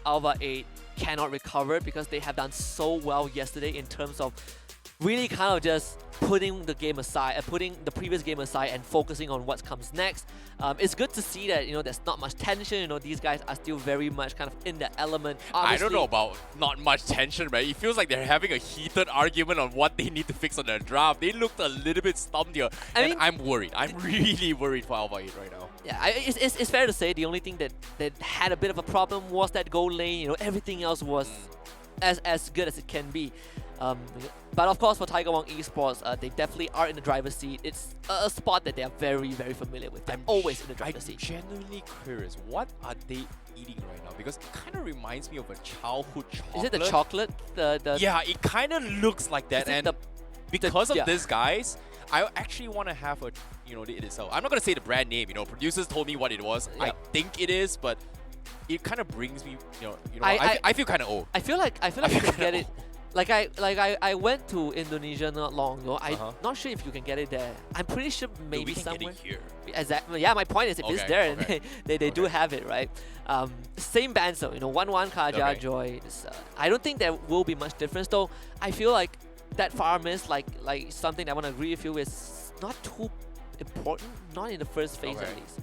ALVA 8 cannot recover because they have done so well yesterday in terms of really kind of just putting the game aside, putting the previous game aside and focusing on what comes next. It's good to see that, there's not much tension. These guys are still very much kind of in the element. I don't know about not much tension, right? It feels like they're having a heated argument on what they need to fix on their draft. They looked a little bit stumped here, and I'm worried. I'm really worried for ALVA 8 right now. Yeah, it's fair to say the only thing that had a bit of a problem was that goal lane. Everything else was as good as it can be. But of course, for Tiger Wong Esports, they definitely are in the driver's seat. It's a spot that they are very, very familiar with. They're always in the driver's seat. I'm genuinely curious, what are they eating right now? Because it kind of reminds me of a childhood chocolate. Is it the chocolate? Yeah, it kind of looks like that. And because of this, guys, I actually want to have it itself. I'm not going to say the brand name. Producers told me what it was. Yeah. I think it is, but it kind of brings me, I feel kind of old. I feel like you can get it. Like I went to Indonesia not long ago. I'm not sure if you can get it there. I'm pretty sure maybe we can somewhere. Get it here. Exactly. Yeah, my point is if it's there, they do have it, right? Same bands though. 1-1 Kaja Joy. I don't think there will be much difference though. I feel like that far miss, like something I want to agree with you, is not too important. Not in the first phase at least.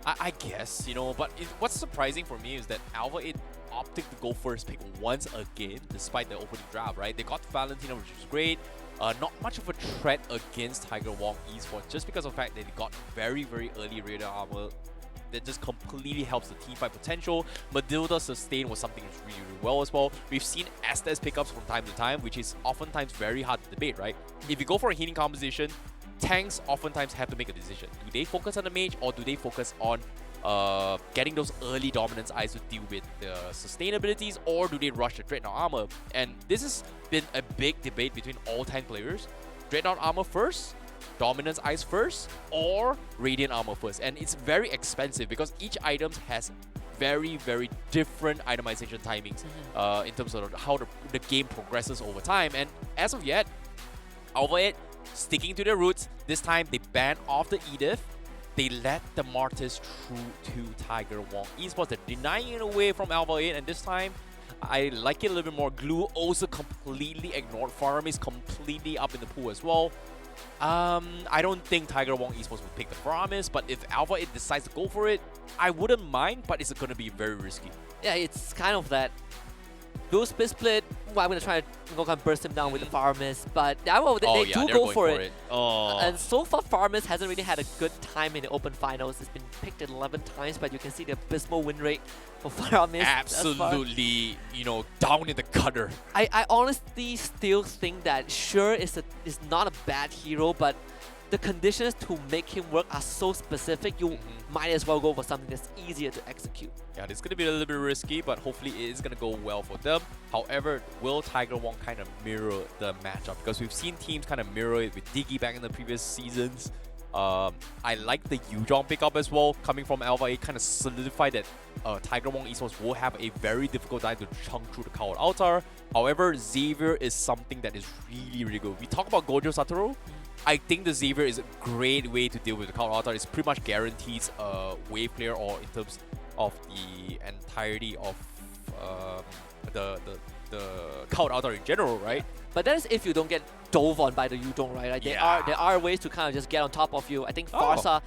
I guess, but what's surprising for me is that ALVA 8 opted to go first pick once again, despite the opening draft, right? They got Valentina, which was great. Not much of a threat against Tiger Wong Esports, just because of the fact that they got very, very early radar armor that just completely helps the team fight potential. Madilda sustain was something that's really, really well as well. We've seen SPS pickups from time to time, which is oftentimes very hard to debate, right? If you go for a healing composition, tanks oftentimes have to make a decision. Do they focus on the mage, or do they focus on getting those early dominance eyes to deal with the sustainabilities, or do they rush the Dreadnought armor? And this has been a big debate between all 10 players. Dreadnought armor first, dominance eyes first, or radiant armor first. And it's very expensive because each item has very, very different itemization timings in terms of how the game progresses over time. And as of yet, ALVA 8 sticking to their roots. This time they banned off the Edith. They let the Martyrs through to Tiger Wong Esports. They're denying it away from ALVA 8, and this time I like it a little bit more. Glue also completely ignored. Farm is completely up in the pool as well. I don't think Tiger Wong Esports will pick the Promise, but if ALVA 8 decides to go for it, I wouldn't mind, but it's going to be very risky. Yeah, it's kind of that Blue split. Well, I'm going to try to kind of burst him down with the Farmis, but they do go for it. And so far, Farmis hasn't really had a good time in the Open Finals. It's been picked 11 times, but you can see the abysmal win rate for Farmis. Absolutely, down in the gutter. I honestly still think that sure is not a bad hero, but the conditions to make him work are so specific, you might as well go for something that's easier to execute. Yeah, this is going to be a little bit risky, but hopefully it is going to go well for them. However, will Tiger Wong kind of mirror the matchup? Because we've seen teams kind of mirror it with Diggy back in the previous seasons. I like the Yuzhong pickup as well, coming from ALVA 8, kind of solidified that Tiger Wong Esports will have a very difficult time to chunk through the Coward Altar. However, Xavier is something that is really, really good. We talk about Gojo Satoru. I think the Xavier is a great way to deal with the Coward Altar. It's pretty much guarantees wave clear, or in terms of the entirety of the Coward Altar in general, right? But that is if you don't get dove on by the Yuzhong, right? There are ways to kind of just get on top of you. I think Farsa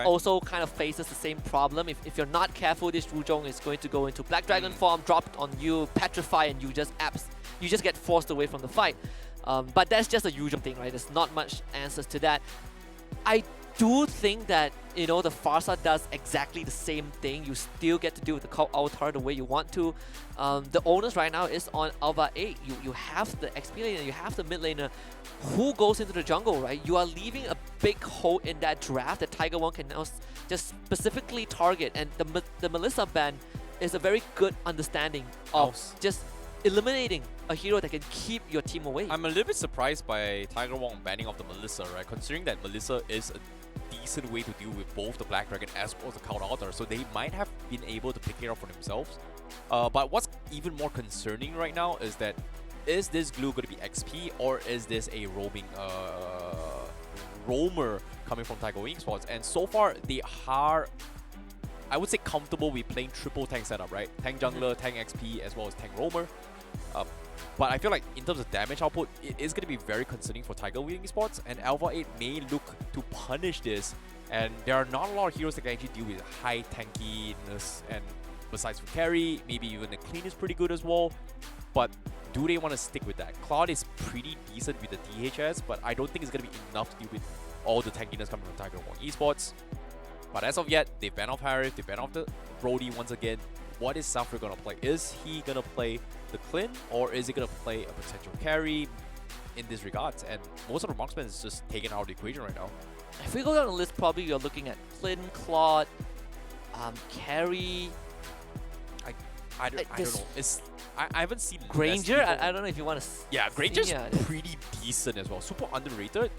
also kind of faces the same problem. If you're not careful, this Yuzhong is going to go into Black Dragon form, dropped on you, petrify, and you just get forced away from the fight. But that's just a usual thing, right? There's not much answers to that. I do think that, the Farsa does exactly the same thing. You still get to deal with the Cult Altar the way you want to. The onus right now is on ALVA 8. You have the XP laner, you have the mid laner. Who goes into the jungle, right? You are leaving a big hole in that draft that Tiger Wong can now just specifically target. And the Melissa ban is a very good understanding of just eliminating a hero that can keep your team away. I'm a little bit surprised by Tiger Wong banning off the Melissa, right? Considering that Melissa is a decent way to deal with both the Black Dragon as well as the Cloud Altar, so they might have been able to pick it up for themselves. But what's even more concerning right now is that, is this glue going to be XP, or is this a roaming roamer coming from Tiger Wing Esports? And so far, they are I would say, comfortable with playing triple tank setup, right? Tank jungler, tank XP, as well as tank roamer. But I feel like in terms of damage output, it is going to be very concerning for Tiger Wing Esports, and ALVA 8 may look to punish this. And there are not a lot of heroes that can actually deal with high tankiness, and besides for carry, maybe even the clean is pretty good as well. But do they want to stick with that? Cloud is pretty decent with the DHS, but I don't think it's going to be enough to deal with all the tankiness coming from Tiger Wing Esports. But as of yet, they've banned off Harith, they've banned off the Brody once again. What is Safra going to play? Is he going to play the Clint, or is he going to play a potential carry in this regards? And most of the marksmen is just taken out of the equation right now. If we go down the list, probably you're looking at Clint, Claude, carry. I don't know. I haven't seen Granger. I don't know if you want to. Yeah, Granger's pretty decent as well. Super underrated.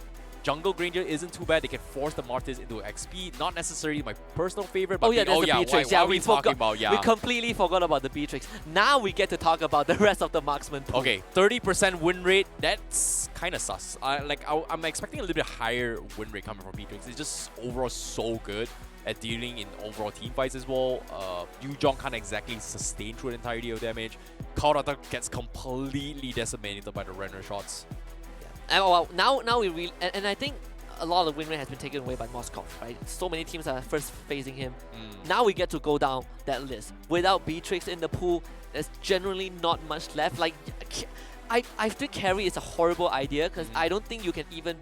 Jungle Granger isn't too bad. They can force the Martyrs into XP. Not necessarily my personal favorite, but there's the Beatrix. What are we talking about? We completely forgot about the Beatrix. Now we get to talk about the rest of the marksman pool. Okay, 30% win rate. That's kind of sus. I'm expecting a little bit higher win rate coming from Beatrix. It's just overall so good at dealing in overall team fights as well. Yujong can't exactly sustain through the entirety of damage. Kaurata gets completely decimated by the RENO shots. And well, now we really, and I think a lot of the win rate has been taken away by Moskov, right? So many teams are first facing him. Now we get to go down that list. Without Beatrix in the pool, there's generally not much left. Like, I think carry is a horrible idea because I don't think you can even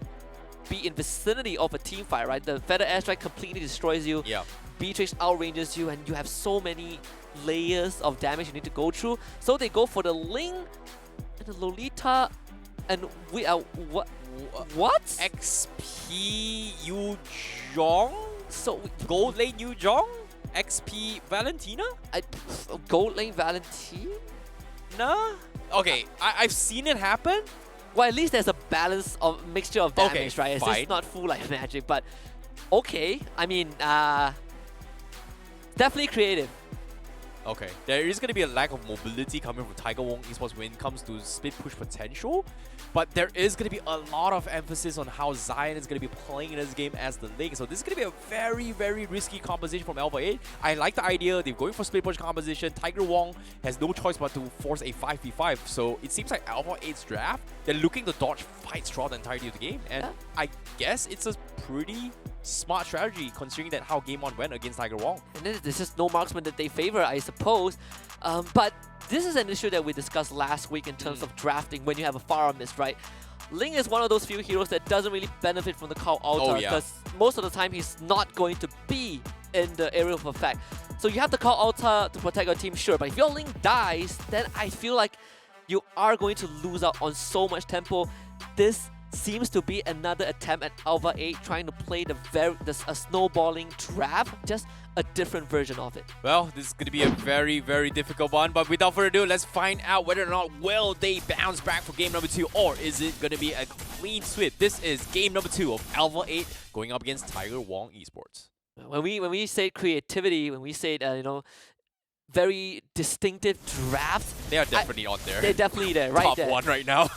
be in vicinity of a team fight, right? The Feather Airstrike completely destroys you. Yeah. Beatrix outranges you, and you have so many layers of damage you need to go through. So they go for the Ling and the Lolita. And we are what? XP Yujong? So gold lane Yujong? XP Valentina? Gold lane Valentina? Nah. Okay, I've seen it happen. Well, at least there's a balance of mixture of damage, right? It's fine. just not full like magic, but okay. I mean, definitely creative. Okay, there is going to be a lack of mobility coming from Tiger Wong Esports when it comes to split push potential, but there is going to be a lot of emphasis on how Zion is going to be playing in this game as the link. So this is going to be a very, very risky composition from ALVA 8. I like the idea. They're going for split push composition. Tiger Wong has no choice but to force a 5v5. So it seems like ALVA 8's draft, they're looking to dodge fights throughout the entirety of the game. And I guess it's a pretty smart strategy considering that how game 1 went against Tiger Wong. And then there's just no marksman that they favor, I suppose. But this is an issue that we discussed last week in terms of drafting when you have a Pharah miss, right? Ling is one of those few heroes that doesn't really benefit from the Call Altar because most of the time he's not going to be in the area of effect. So you have the Call Altar to protect your team, sure, but if your Ling dies, then I feel like you are going to lose out on so much tempo. This seems to be another attempt at ALVA 8 trying to play a snowballing draft, just a different version of it. Well, this is going to be a very, very difficult one, but without further ado, let's find out whether or not will they bounce back for game number 2, or is it going to be a clean sweep? This is game number 2 of ALVA 8 going up against Tiger Wong Esports. When we say creativity, when we say you know, very distinctive drafts, they are definitely on there. They're definitely there, right Top there. 1 right now.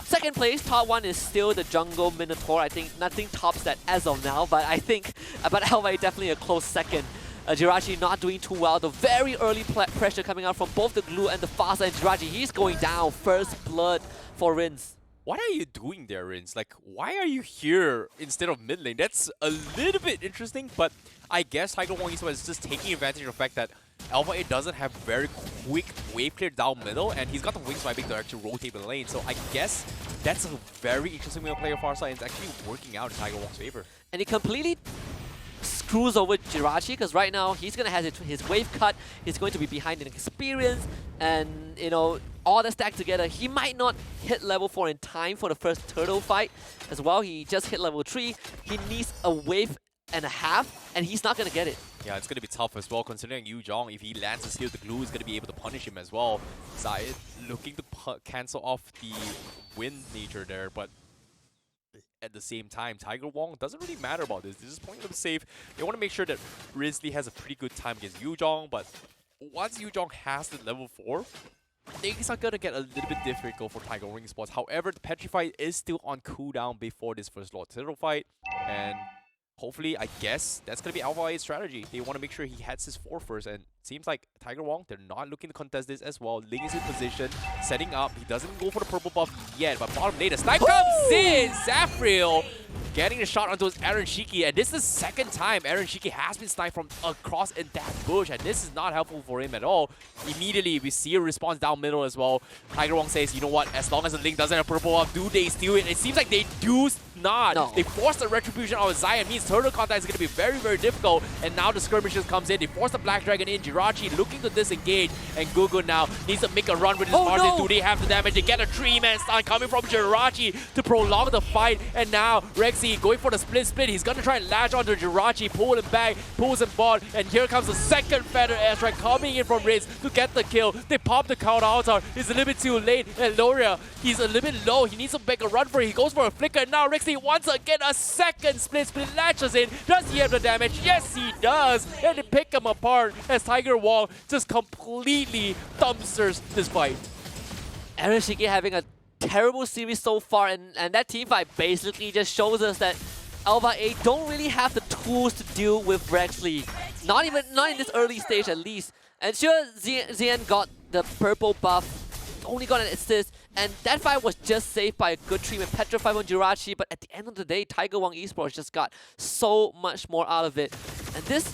Second place, top 1 is still the Jungle Minotaur. I think nothing tops that as of now, but I think ALVA definitely a close second. Jirachi not doing too well. The very early pressure coming out from both the Glue and the Fasa, and Jirachi, he's going down. First blood for Rins. What are you doing there, Rins? Like, why are you here instead of mid lane? That's a little bit interesting, but I guess Tiger Wong Esports is just taking advantage of the fact that ALVA 8 doesn't have very quick wave clear down middle, and he's got the wing swiping to actually rotate the lane. So I guess that's a very interesting way to play a Farsight, and it's actually working out in Tiger Wong's favor. And he completely screws over Jirachi because right now he's going to have his wave cut, he's going to be behind in experience, and you know, all the stack together, he might not hit level 4 in time for the first turtle fight as well. He just hit level 3, he needs a wave and a half, and he's not going to get it. Yeah, it's going to be tough as well, considering Yujong, if he lands a steal, the Glue is going to be able to punish him as well. Zayed looking to cancel off the wind nature there, but at the same time, Tiger Wong doesn't really matter about this. They're just playing them safe. They want to make sure that Risley has a pretty good time against Yujong, but once Yujong has the level 4, things are going to get a little bit difficult for Tiger Wong Esports. However, the Petrify is still on cooldown before this first Lord Turtle fight, and hopefully, I guess, that's going to be ALVA 8's strategy. They want to make sure he heads his 4 first, and seems like Tiger Wong, they're not looking to contest this as well. Ling is in position, setting up. He doesn't go for the purple buff yet, but bottom lane, the snipe comes in! Zafriel getting a shot onto his Aaron Shiki, and this is the second time Aaron Shiki has been sniped from across in that bush, and this is not helpful for him at all. Immediately, we see a response down middle as well. Tiger Wong says, you know what, as long as the Link doesn't have purple buff, do they steal it? It seems like they do not. No. They force the retribution out of Zion, means turtle contact is going to be very, very difficult, and now the skirmishes comes in. They force the Black Dragon in, Jirachi looking to disengage, and Gugun now needs to make a run with his Martin. No. Do they have the damage? They get a 3-man stun coming from Jirachi to prolong the fight, and now Rexy going for the split. He's going to try and latch onto Jirachi, pull him back, pulls him bot, and here comes the second feather airstrike coming in from Riz to get the kill. They pop the counter altar. It's a little bit too late, and Loria, he's a little bit low. He needs to make a run for it. He goes for a flicker, and now Rexy once again a second split latches in. Does he have the damage? Yes, he does, and they pick him apart as Tiger Wong just completely dumpsters this fight. Aaron Shiki having a terrible series so far, and that team fight basically just shows us that ALVA 8 don't really have the tools to deal with Rexley. Not in this early stage at least. And sure, Zian got the purple buff, only got an assist, and that fight was just saved by a good treatment. Petrified on Jirachi, but at the end of the day, Tiger Wong Esports just got so much more out of it. And this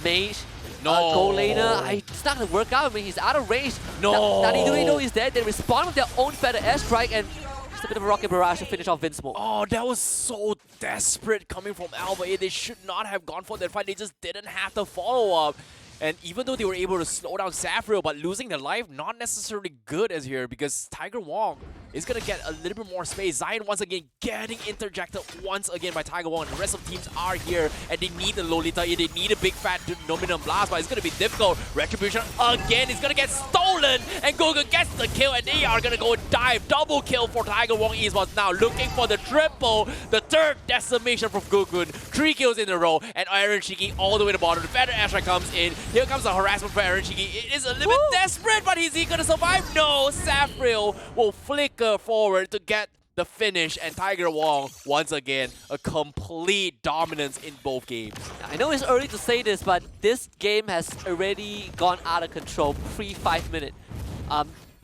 mage, gold laner, it's not gonna work out. I mean, he's out of range. No. Nani is dead. They respond with their own feather airstrike, and just a bit of a rocket barrage to finish off Vinsmoke. Oh, that was so desperate coming from ALVA 8. They should not have gone for that fight. They just didn't have the follow-up. And even though they were able to slow down Zafriel, but losing their life, not necessarily good as here, because Tiger Wong is going to get a little bit more space. Zion once again getting interjected once again by Tiger Wong. The rest of the teams are here, and they need the Lolita. They need a big fat Dominant Blast, but it's going to be difficult. Retribution again is going to get stolen, and Goga gets the kill, and they are going to go dive. Double kill for Tiger Wong Esports now, looking for the triple, the third decimation from Gugun. 3 kills in a row, and Aaron Shiki all the way to the bottom. The Feather Astra comes in. Here comes the harassment for Aaron Shiki. It is a little bit desperate, but is he going to survive? No, Zafriel will flicker forward to get the finish, and Tiger Wong, once again, a complete dominance in both games. I know it's early to say this, but this game has already gone out of control pre-5 minute.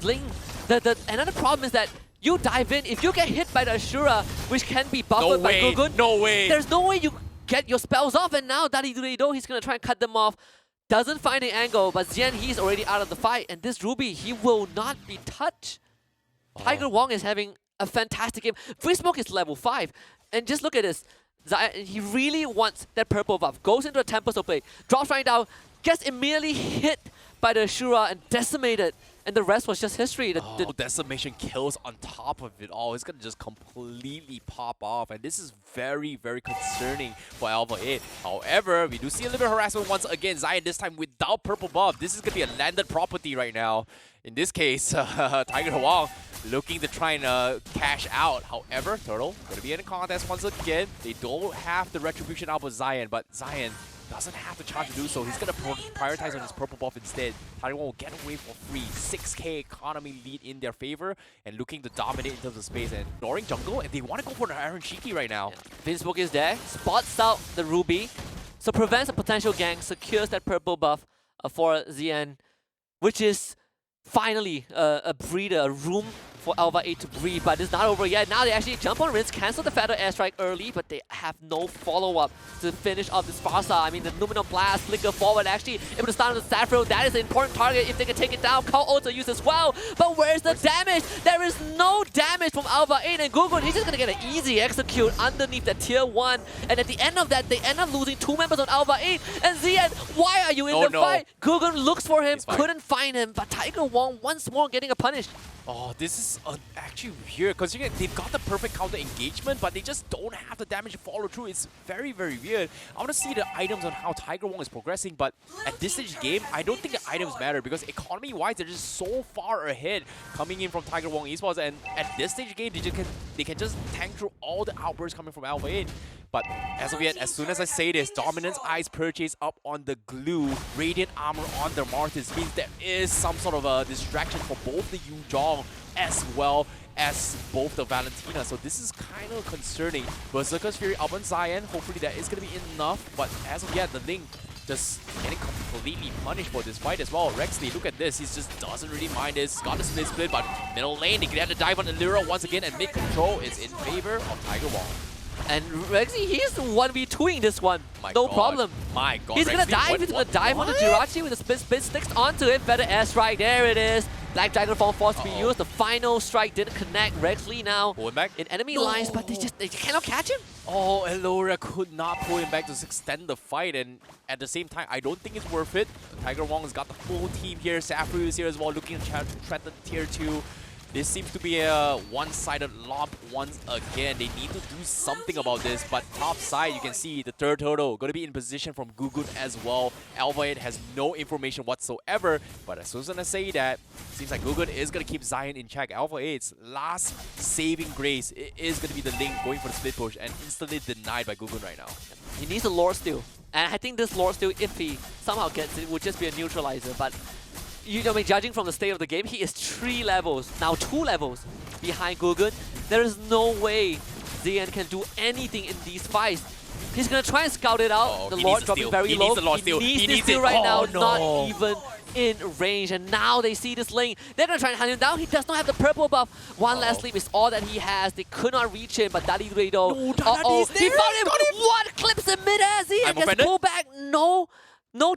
Bling, another problem is that you dive in, if you get hit by the Ashura, which can be buffered by Gugun, no way. There's no way you get your spells off, and now Dadido, he's going to try and cut them off. Doesn't find an angle, but Zian, he's already out of the fight, and this Ruby, he will not be touched. Tiger Wong is having a fantastic game. Vinsmoke is level 5, and just look at this. He really wants that purple buff. Goes into a Tempest of Blade, drops right down, gets immediately hit by the Ashura and decimated. And the rest was just history. The decimation kills on top of it all. It's going to just completely pop off. And this is very, very concerning for ALVA 8. However, we do see a little bit of harassment once again. Zion this time without purple buff. This is going to be a landed property right now. In this case, Tiger Wong looking to try and cash out. However, Turtle going to be in a contest once again. They don't have the retribution out of Zion, but Zion doesn't have the chance to do so. He's going to prioritize on his purple buff instead. Tiger Wong will get away for free. 6k economy lead in their favor and looking to dominate in terms of space and ignoring jungle. And they want to go for the Aaron Shiki right now. Yeah. Vinsmoke is there, spots out the Ruby, so prevents a potential gank, secures that purple buff for Zian, which is finally a breather, a room for ALVA 8 to breathe, but it's not over yet. Now they actually jump on Rinse, cancel the Feather Airstrike early, but they have no follow-up to finish off this Farsa. I mean, the Luminal Blast, flicker forward, actually able to start with the Zafriel. That is an important target if they can take it down. Call also used as well, but where's the damage? There is no damage from ALVA 8, and Gugun, he's just gonna get an easy execute underneath the tier 1, and at the end of that, they end up losing 2 members on ALVA 8, and Zian, why are you in the fight? Gugun looks for him, couldn't find him, but Tiger Wong once more getting a punish. Oh, this is actually weird because they've got the perfect counter engagement, but they just don't have the damage to follow through. It's very, very weird. I want to see the items on how Tiger Wong is progressing, but at this stage of the game, I don't think the items matter because economy-wise, they're just so far ahead coming in from Tiger Wong Esports, and at this stage of the game, they can just tank through all the outbursts coming from ALVA 8. But as of yet, as soon as I say this, Dominance Eyes purchase up on the glue, Radiant Armor on the Martyrs means there is some sort of a distraction for both the Yuzhong as well as both the Valentina. So this is kind of concerning. Berserker's Fury up on Zion. Hopefully that is going to be enough. But as of yet, the Link just getting completely punished for this fight as well. Rexley, look at this. He just doesn't really mind this. He's got the split, but middle lane, they get to dive on Allura once again, and mid control is in favor of Tiger Wong. And Rexy, he's 1v2ing this one. No problem. My God. He's gonna dive. He's gonna dive onto Jirachi with the spin sticks onto him. Better air strike. There it is. Black Dragon Form forced to be used. The final strike didn't connect. Rexley now in enemy lines, but they cannot catch him. Oh, Allura could not pull him back to extend the fight, and at the same time, I don't think it's worth it. Tiger Wong has got the full team here. Safru is here as well, looking to threaten tier 2. This seems to be a one-sided lomp once again. They need to do something about this, but top side, you can see the third turtle going to be in position from Gugun as well. ALVA has no information whatsoever, but as soon as I say that, seems like Gugun is going to keep Zion in check. ALVA's last saving grace is going to be the Link going for the split push, and instantly denied by Gugun right now. He needs a Lord Steal, and I think this Lord Steal, if he somehow gets it, would just be a neutralizer, but judging from the state of the game, he is 3 levels, now 2 levels behind Gugun. There is no way ZN can do anything in these fights. He's gonna try and scout it out. The Lord dropping very low. He needs the steal right now, not even in range. And now they see this lane. They're gonna try and hunt him down. He does not have the purple buff. One last sleep is all that he has. They could not reach him, but Dali Redo. He found him. What clips in mid-air? ZN gets pulled back. No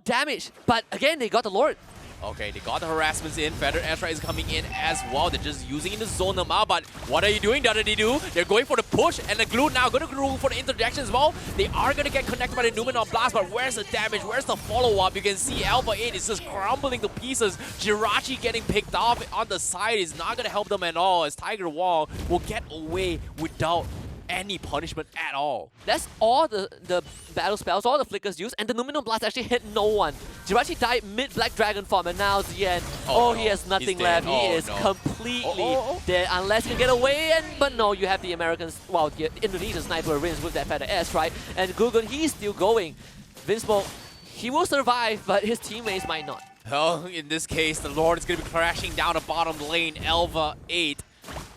damage. But again, they got the Lord. Okay, they got the harassments in. Feather Airstrike is coming in as well. They're just using in the zone them out, but what are you doing? What did they do? They're going for the push, and the glue now going to glue for the interjection as well. They are going to get connected by the Numenor Blast, but where's the damage? Where's the follow-up? You can see ALVA 8 is just crumbling to pieces. Jirachi getting picked off on the side is not going to help them at all, as Tiger Wong will get away without any punishment at all. That's all the battle spells, all the flickers used, and the Numenor Blast actually hit no one. Jirachi died mid Black Dragon form, and now Zien, he has nothing left. He is completely dead, unless he can get away. But no, you have the Americans, well, the Indonesian sniper Rins with that Feather Airstrike, and Gugun, he's still going. Vinsmoke, he will survive, but his teammates might not. Oh, in this case, the Lord is going to be crashing down the bottom lane. ALVA 8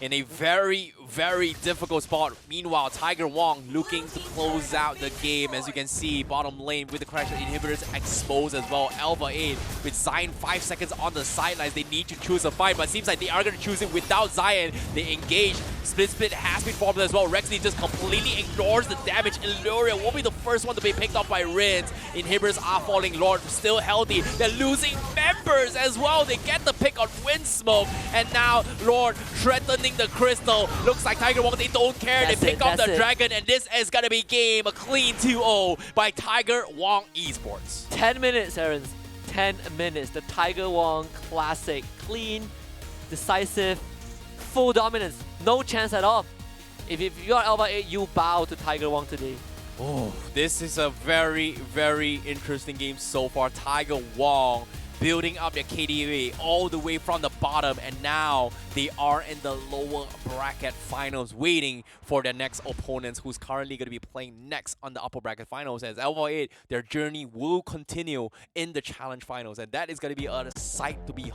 in a very, very difficult spot. Meanwhile, Tiger Wong looking to close out the game. As you can see, bottom lane with the crash inhibitors exposed as well. ALVA 8 with Zion 5 seconds on the sidelines. They need to choose a fight, but it seems like they are going to choose it without Zion. They engage. Split has been formed as well. Rexley just completely ignores the damage. Illuria will be the first one to be picked off by Rins. Inhibitors are falling. Lord still healthy. They're losing members as well. They get the pick on Windsmoke. And now Lord threatening the crystal. Looks like Tiger Wong, they don't care. They pick up the dragon, and this is going to be game. A clean 2-0 by Tiger Wong Esports. 10 minutes, Aaron. 10 minutes. The Tiger Wong classic. Clean, decisive, full dominance. No chance at all. If you're ALVA 8, you bow to Tiger Wong today. Oh, this is a very, very interesting game so far. Tiger Wong building up their KDA all the way from the bottom, and now they are in the lower bracket finals waiting for their next opponents, who's currently going to be playing next on the upper bracket finals. As ALVA 8, their journey will continue in the challenge finals, and that is going to be a sight to behold.